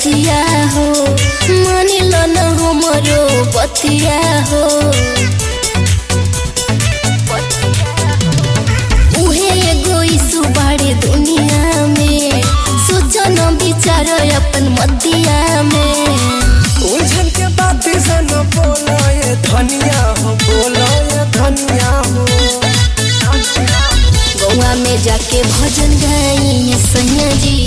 बतिया हो, मानिल न हमरो बतिया हो। उहे एगो ईसु बाड़े दुनिया में, सोचा न विचार अपन मतिया में। उलझन के बात सन बोलो ये धनिया हो, बोलो ये धनिया हो। गौआ में जाके भजन गाइए सैया जी,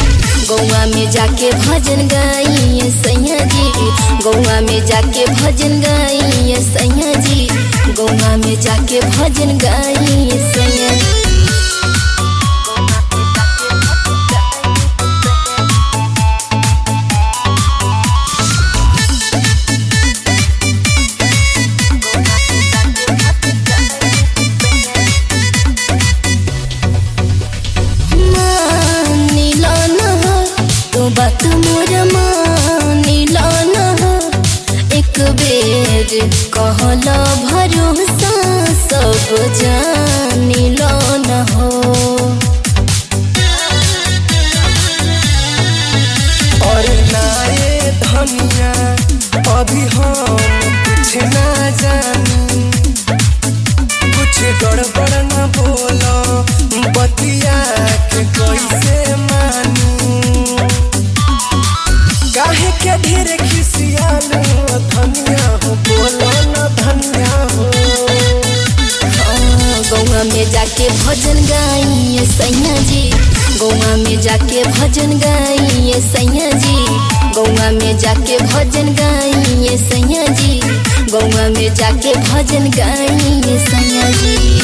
गौआ में जाके भजन गाइए सैया जी, गौआ में जाके भजन गाइए सैया जी, गौआ में जाके भजन गाइए सैया जी। बात मोर मानिल न, एक बेर कहला भरोसा सब जानिल न हो। और नाये धनिया अभी हम कुछ ना जानी, कुछ गड़बड़ न बोलो बतिया के कैसे मानी। काहे के ढेर खिसियालू धनिया हो, बोलो न धनिया हो। गौआ में जाके भजन गाइए सैया जी, गौआ में जाके भजन गाइए सैया जी, गौआ में जाके भजन गाइए सैया जी, गौआ में जाके भजन गाइए सैया जी।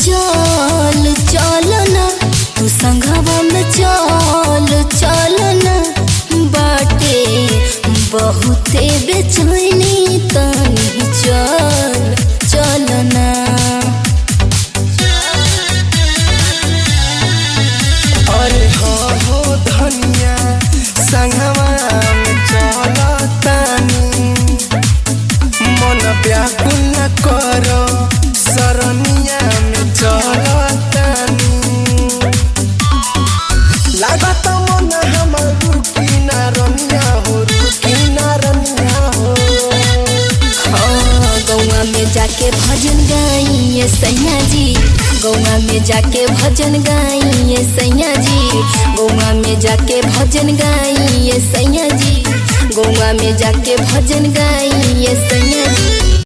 चल चल ना तू संघवा में, चल चल ना बाटे बहुते बेचैनी, तनी चल चल ना। अरे हाँ हो धनिया संघवा में चल तानी, मन व्याकुल न करो सरनिया में चलतानी। लागत मन हमर रुकी ना रनिया हो, रुकी ना रनिया हो। गौआ में जाके भजन गाइए सैया जी, गौआ में जाके भजन गाइए सैया जी, गौआ में जाके भजन गाइए सैया जी, गौआ में जाके भजन गाइए सैया